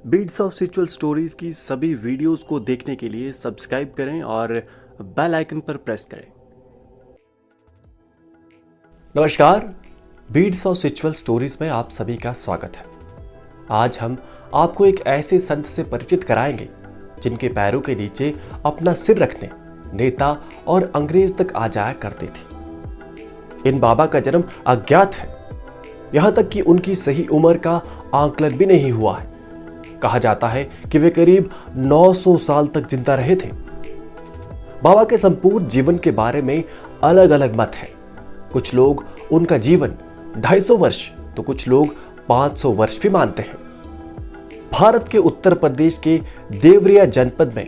Beats of spiritual stories की सभी videos को देखने के लिए सब्सक्राइब करें और बेल आइकन पर प्रेस करें। नमस्कार, बीट्स ऑफ स्पिरिचुअल स्टोरीज में आप सभी का स्वागत है। आज हम आपको एक ऐसे संत से परिचित कराएंगे जिनके पैरों के नीचे अपना सिर रखने नेता और अंग्रेज तक आ जाया करते थे। इन बाबा का जन्म अज्ञात है, यहां तक कि उनकी सही उम्र का आंकलन भी नहीं हुआ है। कहा जाता है कि वे करीब 900 साल तक जिंदा रहे थे। बाबा के संपूर्ण जीवन के बारे में अलग अलग मत है। कुछ लोग उनका जीवन 250 वर्ष तो कुछ लोग 500 वर्ष भी मानते हैं। भारत के उत्तर प्रदेश के देवरिया जनपद में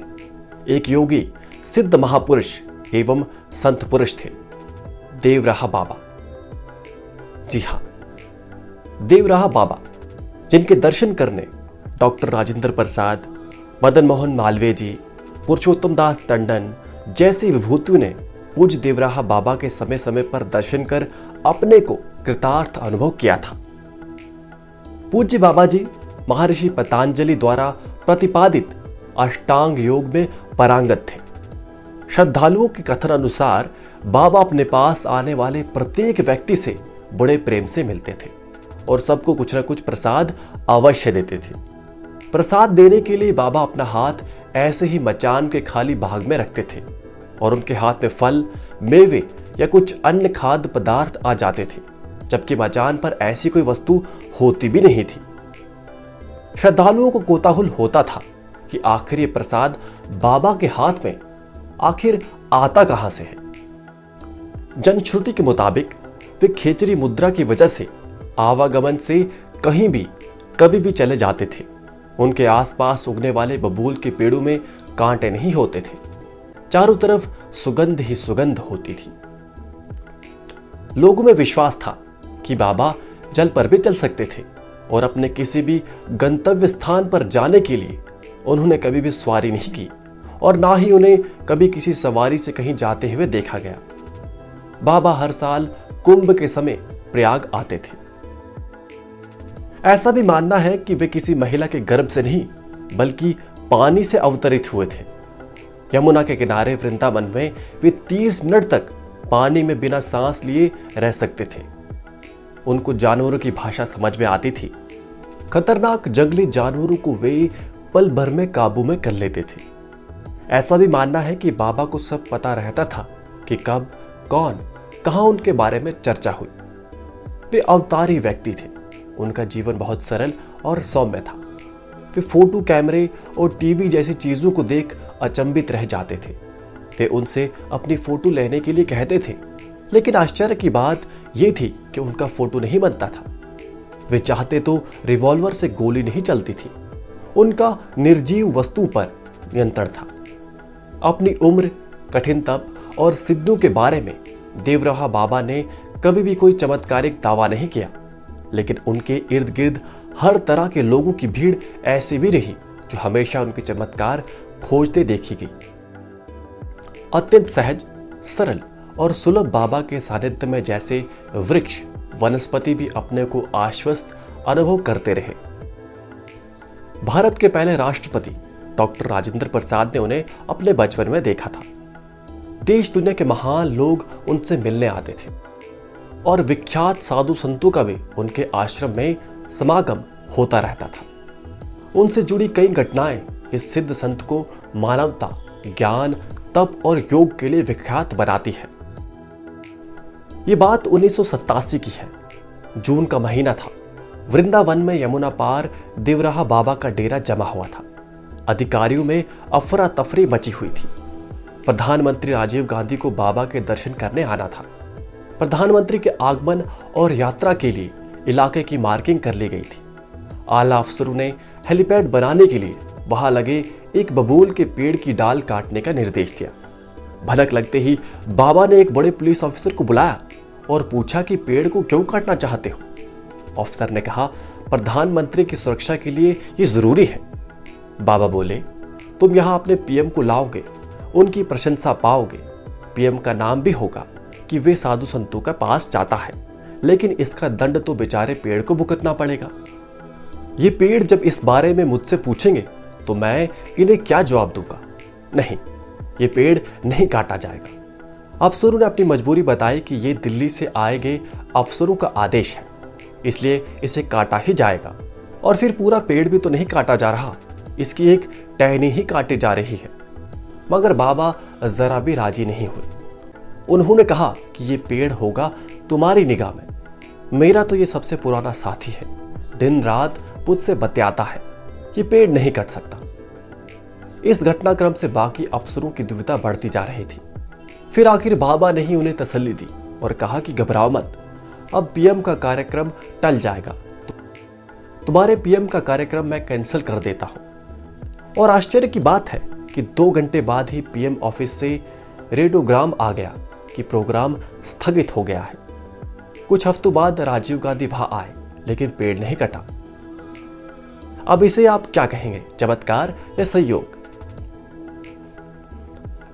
एक योगी सिद्ध महापुरुष एवं संत पुरुष थे, देवराहा बाबा। जी हां, देवराहा बाबा, जिनके दर्शन करने डॉक्टर राजेंद्र प्रसाद, मदन मोहन मालवीय जी, पुरुषोत्तम दास टंडन जैसी विभूतियों ने पूज्य देवराहा बाबा के समय समय पर दर्शन कर अपने को कृतार्थ अनुभव किया था। पूज्य बाबा जी महर्षि पतंजलि द्वारा प्रतिपादित अष्टांग योग में पारंगत थे। श्रद्धालुओं के कथन अनुसार बाबा अपने पास आने वाले प्रत्येक व्यक्ति से बड़े प्रेम से मिलते थे और सबको कुछ न कुछ प्रसाद अवश्य देते थे। प्रसाद देने के लिए बाबा अपना हाथ ऐसे ही मचान के खाली भाग में रखते थे और उनके हाथ में फल, मेवे या कुछ अन्य खाद्य पदार्थ आ जाते थे, जबकि मचान पर ऐसी कोई वस्तु होती भी नहीं थी। श्रद्धालुओं को कोताहुल होता था कि आखिर ये प्रसाद बाबा के हाथ में आखिर आता कहां से है। जनश्रुति के मुताबिक वे खेचरी मुद्रा की वजह से आवागमन से कहीं भी कभी भी चले जाते थे। उनके आसपास उगने वाले बबूल के पेड़ों में कांटे नहीं होते थे, चारों तरफ सुगंध ही सुगंध होती थी। लोगों में विश्वास था कि बाबा जल पर भी चल सकते थे और अपने किसी भी गंतव्य स्थान पर जाने के लिए उन्होंने कभी भी सवारी नहीं की और ना ही उन्हें कभी किसी सवारी से कहीं जाते हुए देखा गया। बाबा हर साल कुंभ के समय प्रयाग आते थे। ऐसा भी मानना है कि वे किसी महिला के गर्भ से नहीं बल्कि पानी से अवतरित हुए थे। यमुना के किनारे वृंदावन में वे 30 मिनट तक पानी में बिना सांस लिए रह सकते थे। उनको जानवरों की भाषा समझ में आती थी। खतरनाक जंगली जानवरों को वे पल भर में काबू में कर लेते थे। ऐसा भी मानना है कि बाबा को सब पता रहता था कि कब, कौन, कहां उनके बारे में चर्चा हुई। वे अवतारी व्यक्ति थे। उनका जीवन बहुत सरल और सौम्य था। वे फोटो कैमरे और टीवी जैसी चीजों को देख अचंभित रह जाते थे। वे उनसे अपनी फोटो लेने के लिए कहते थे, लेकिन आश्चर्य की बात यह थी कि उनका फोटो नहीं बनता था। वे चाहते तो रिवॉल्वर से गोली नहीं चलती थी। उनका निर्जीव वस्तु पर नियंत्रण था। अपनी उम्र, कठिन तप और सिद्धों के बारे में देवराहा बाबा ने कभी भी कोई चमत्कारिक दावा नहीं किया, लेकिन उनके इर्द गिर्द हर तरह के लोगों की भीड़ ऐसी भी रही जो हमेशा उनके चमत्कार खोजते देखी गई। अत्यंत सहज, सरल और सुलभ बाबा के सानिध्य में जैसे वृक्ष, वनस्पति भी अपने को आश्वस्त अनुभव करते रहे। भारत के पहले राष्ट्रपति डॉक्टर राजेंद्र प्रसाद ने उन्हें अपने बचपन में देखा था। देश दुनिया के महान लोग उनसे मिलने आते थे और विख्यात साधु संतों का भी उनके आश्रम में समागम होता रहता था। उनसे जुड़ी कई घटनाएं इस सिद्ध संत को मानवता, ज्ञान, तप और योग के लिए विख्यात बनाती है। ये बात 1987 की है। जून का महीना था। वृंदावन में यमुना पार देवराहा बाबा का डेरा जमा हुआ था। अधिकारियों में अफरा तफरी मची हुई थी। प्रधानमंत्री राजीव गांधी को बाबा के दर्शन करने आना था। प्रधानमंत्री के आगमन और यात्रा के लिए इलाके की मार्किंग कर ली गई थी। आला अफसरों ने हेलीपैड बनाने के लिए वहां लगे एक बबूल के पेड़ की डाल काटने का निर्देश दिया। भनक लगते ही बाबा ने एक बड़े पुलिस ऑफिसर को बुलाया और पूछा कि पेड़ को क्यों काटना चाहते हो। ऑफिसर ने कहा, प्रधानमंत्री की सुरक्षा के लिए यह जरूरी है। बाबा बोले, तुम यहां अपने पीएम को लाओगे, उनकी प्रशंसा पाओगे, पीएम का नाम भी होगा कि वे साधु संतों का पास जाता है, लेकिन इसका दंड तो बेचारे पेड़ को भुगतना पड़ेगा। ये पेड़ जब इस बारे में मुझसे पूछेंगे तो मैं इन्हें क्या जवाब दूंगा? नहीं, ये पेड़ नहीं काटा जाएगा। अफसरों ने अपनी मजबूरी बताई कि ये दिल्ली से आए गए अफसरों का आदेश है, इसलिए इसे काटा ही जाएगा। और फिर पूरा पेड़ भी तो नहीं काटा जा रहा, इसकी एक टहनी ही काटी जा रही है। मगर बाबा जरा भी राजी नहीं हुए। उन्होंने कहा कि ये पेड़ होगा तुम्हारी निगाह में, मेरा तो ये सबसे पुराना साथी है, दिन रात मुझसे बतियाता है, ये पेड़ नहीं कट सकता। इस घटनाक्रम से बाकी अफसरों की दुविधा बढ़ती जा रही थी। फिर आखिर बाबा ने ही उन्हें तसल्ली दी और कहा कि घबराओ मत, अब पीएम का कार्यक्रम टल जाएगा, तुम्हारे पीएम का कार्यक्रम मैं कैंसिल कर देता हूं। और आश्चर्य की बात है कि 2 घंटे बाद ही पीएम ऑफिस से रेडियोग्राम आ गया कि प्रोग्राम स्थगित हो गया है। कुछ हफ्तों बाद राजीव गांधी वहां आए, लेकिन पेड़ नहीं कटा। अब इसे आप क्या कहेंगे, चमत्कार या संयोग?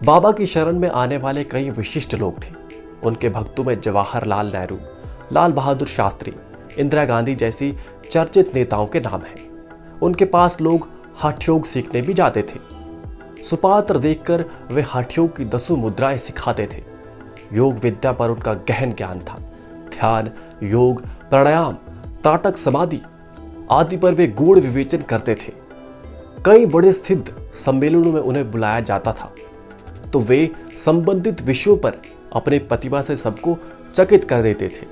बाबा की शरण में आने वाले कई विशिष्ट लोग थे। उनके भक्तों में जवाहरलाल नेहरू, लाल बहादुर शास्त्री, इंदिरा गांधी जैसी चर्चित नेताओं के नाम हैं। उनके पास लोग हठ योग सीखने भी जाते थे। सुपात्र देखकर वे हठ योग की 10 मुद्राएं सिखाते थे। योग विद्या पर उनका गहन ज्ञान था। ध्यान, योग, प्राणायाम, ताटक समाधि आदि पर वे गूढ़ विवेचन करते थे। कई बड़े सिद्ध सम्मेलनों में उन्हें बुलाया जाता था, तो वे संबंधित विषयों पर अपनी प्रतिभा से सबको चकित कर देते थे।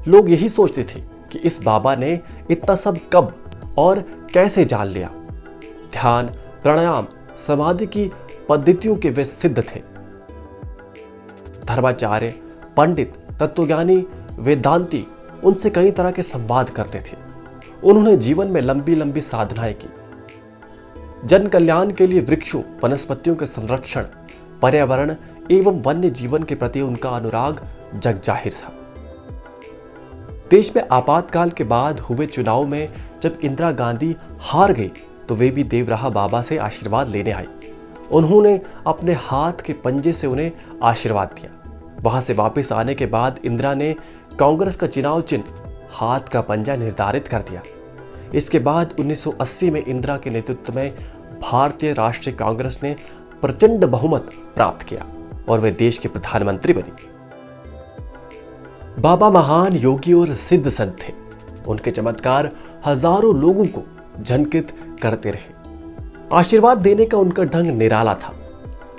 लोग यही सोचते थे कि इस बाबा ने इतना सब कब और कैसे जान लिया। ध्यान, प्राणायाम, समाधि की पद्धतियों के वे सिद्ध थे। धर्माचार्य, पंडित, तत्वज्ञानी, वेदांती उनसे कई तरह के संवाद करते थे। उन्होंने जीवन में लंबी लंबी साधनाएं की। जन कल्याण के लिए वृक्षों, वनस्पतियों के संरक्षण, पर्यावरण एवं वन्य जीवन के प्रति उनका अनुराग जग जाहिर था। देश में आपातकाल के बाद हुए चुनाव में जब इंदिरा गांधी हार गई तो वे भी देवराहा बाबा से आशीर्वाद लेने आई। उन्होंने अपने हाथ के पंजे से उन्हें आशीर्वाद दिया। वहां से वापस आने के बाद इंदिरा ने कांग्रेस का चुनाव चिन्ह हाथ का पंजा निर्धारित कर दिया। इसके बाद 1980 में इंदिरा के नेतृत्व में भारतीय राष्ट्रीय कांग्रेस ने प्रचंड बहुमत प्राप्त किया और वे देश के प्रधानमंत्री बने। बाबा महान योगी और सिद्ध संत थे। उनके चमत्कार हजारों लोगों को झंकित करते रहे। आशीर्वाद देने का उनका ढंग निराला था।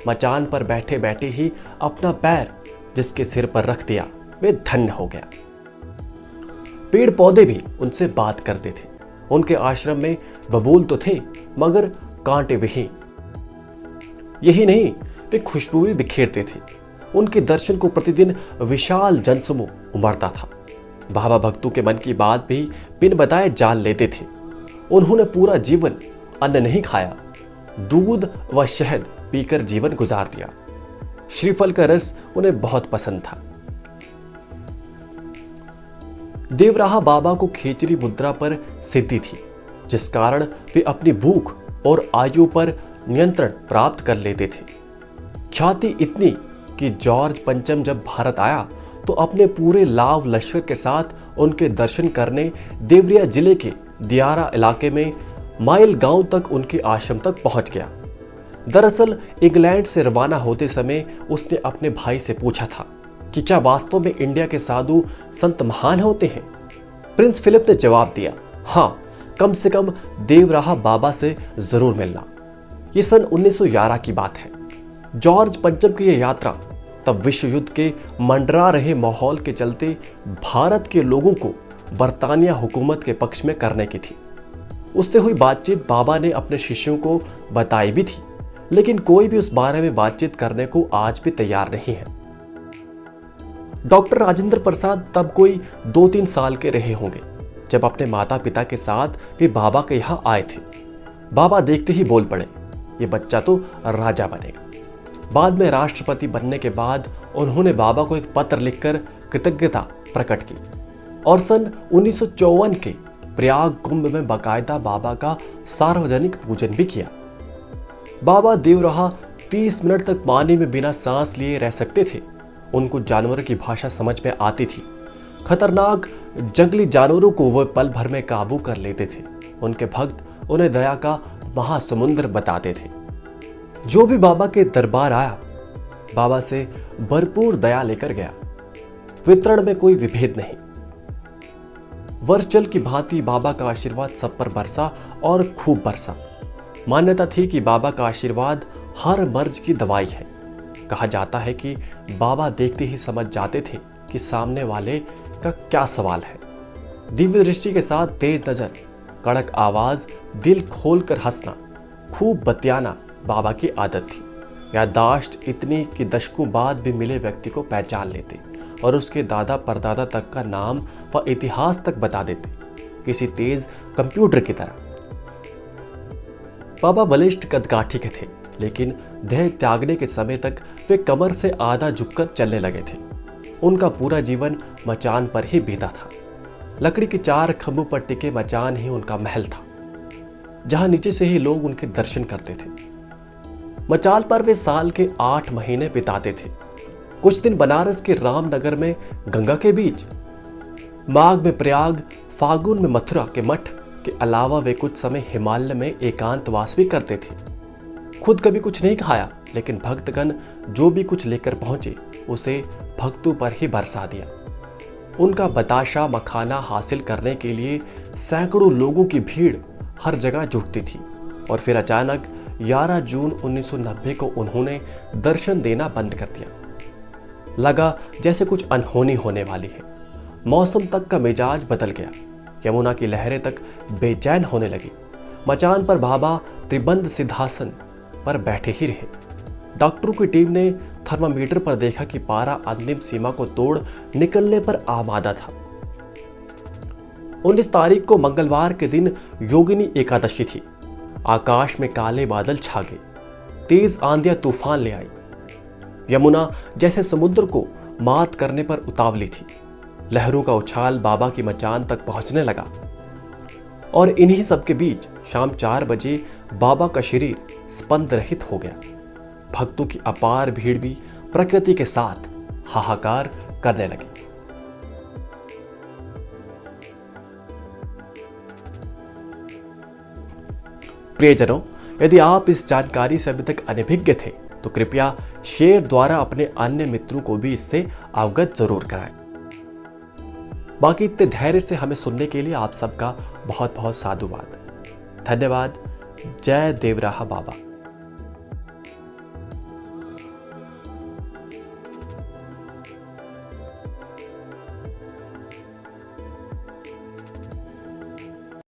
मचान पर बैठे बैठे ही अपना पैर जिसके सिर पर रख दिया वे धन्य हो गया। पेड़ पौधे भी उनसे बात करते थे। उनके आश्रम में बबूल तो थे मगर कांटे विहीन। यही नहीं, वे खुशबू भी बिखेरते थे। उनके दर्शन को प्रतिदिन विशाल जनसमूह उमड़ता था। बाबा भक्तों के मन की बात भी बिन बताए जान लेते थे। उन्होंने पूरा जीवन अन्न नहीं खाया, दूध व शहद पीकर जीवन गुजार दिया। श्रीफल का रस उन्हें बहुत पसंद था। देवराहा बाबा को खेचरी मुद्रा पर सिद्धि थी, जिस कारण वे अपनी भूख और आयु पर नियंत्रण प्राप्त कर लेते थे। ख्याति इतनी कि जॉर्ज पंचम जब भारत आया तो अपने पूरे लाव लश्कर के साथ उनके दर्शन करने देवरिया जिले के दियारा इलाके में माइल गांव तक उनके आश्रम तक पहुंच गया। दरअसल इंग्लैंड से रवाना होते समय उसने अपने भाई से पूछा था कि क्या वास्तव में इंडिया के साधु संत महान होते हैं। प्रिंस फिलिप ने जवाब दिया, हाँ, कम से कम देवराहा बाबा से जरूर मिलना। ये सन 1911 की बात है। जॉर्ज पंचम की यह यात्रा तब विश्व युद्ध के मंडरा रहे माहौल के चलते भारत के लोगों को बरतानिया हुकूमत के पक्ष में करने की थी। उससे हुई बातचीत बाबा ने अपने शिष्यों को बताई भी थी, लेकिन कोई भी उस बारे में बातचीत करने को आज भी तैयार नहीं है। डॉक्टर राजेंद्र प्रसाद तब कोई 2-3 साल के रहे होंगे जब अपने माता पिता के साथ वे बाबा के यहाँ आए थे। बाबा देखते ही बोल पड़े, ये बच्चा तो राजा बनेगा। बाद में राष्ट्रपति बनने के बाद उन्होंने बाबा को एक पत्र लिखकर कृतज्ञता प्रकट की और सन 1954 के प्रयाग कुंभ में बाकायदा बाबा का सार्वजनिक पूजन भी किया। बाबा देवराहा 30 मिनट तक पानी में बिना सांस लिए रह सकते थे। उनको जानवरों की भाषा समझ में आती थी। खतरनाक जंगली जानवरों को वो पल भर में काबू कर लेते थे। उनके भक्त उन्हें दया का महासमुद्र बताते थे। जो भी बाबा के दरबार आया, बाबा से भरपूर दया लेकर गया। वितरण में कोई विभेद नहीं। वर्षजल की भांति बाबा का आशीर्वाद सब पर बरसा और खूब बरसा। मान्यता थी कि बाबा का आशीर्वाद हर मर्ज की दवाई है। कहा जाता है कि बाबा देखते ही समझ जाते थे कि सामने वाले का क्या सवाल है। दिव्य दृष्टि के साथ तेज नजर, कड़क आवाज, दिल खोलकर हंसना, खूब बतियाना बाबा की आदत थी। याददाश्त इतनी कि दशकों बाद भी मिले व्यक्ति को पहचान लेते और उसके दादा परदादा तक का नाम व इतिहास तक बता देते, किसी तेज कंप्यूटर की तरह। बाबा बलिष्ठ कदकाठी के थे, लेकिन देह त्यागने के समय तक वे कमर से आधा झुककर चलने लगे थे। उनका पूरा जीवन मचान पर ही बीता था। लकड़ी के 4 खंभों पर टिके मचान ही उनका महल था, जहां नीचे से ही लोग उनके दर्शन करते थे। मचाल पर वे साल के 8 महीने बिताते थे। कुछ दिन बनारस के रामनगर में गंगा के बीच, माघ में प्रयाग, फागुन में मथुरा के मठ के अलावा वे कुछ समय हिमालय में एकांतवास भी करते थे। खुद कभी कुछ नहीं खाया, लेकिन भक्तगण जो भी कुछ लेकर पहुंचे उसे भक्तों पर ही बरसा दिया। उनका बताशा मखाना हासिल करने के लिए सैकड़ों लोगों की भीड़ हर जगह जुटती थी। और फिर अचानक 11 जून 1990 को उन्होंने दर्शन देना बंद कर दिया। लगा जैसे कुछ अनहोनी होने वाली है। मौसम तक का मिजाज बदल गया। यमुना की लहरें तक बेचैन होने लगी। मचान पर बाबा त्रिबंध सिंहासन पर बैठे ही रहे। डॉक्टरों की टीम ने थर्मामीटर पर देखा कि पारा अंतिम सीमा को तोड़ निकलने पर आमादा था। 19 तारीख को मंगलवार के दिन योगिनी एकादशी थी। आकाश में काले बादल छा गए। तेज आंधियां तूफान ले आई। यमुना जैसे समुद्र को मात करने पर उतावली थी। लहरों का उछाल बाबा की मचान तक पहुंचने लगा। और इन्हीं सब के बीच शाम 4 बजे बाबा का शरीर स्पंद रहित हो गया। भक्तों की अपार भीड़ भी प्रकृति के साथ हाहाकार करने लगी। प्रियजनों, यदि आप इस जानकारी से अभी तक अनभिज्ञ थे तो कृपया शेयर द्वारा अपने अन्य मित्रों को भी इससे अवगत जरूर कराएं। बाकी इतने धैर्य से हमें सुनने के लिए आप सबका बहुत बहुत साधुवाद। धन्यवाद। जय देवराहा बाबा।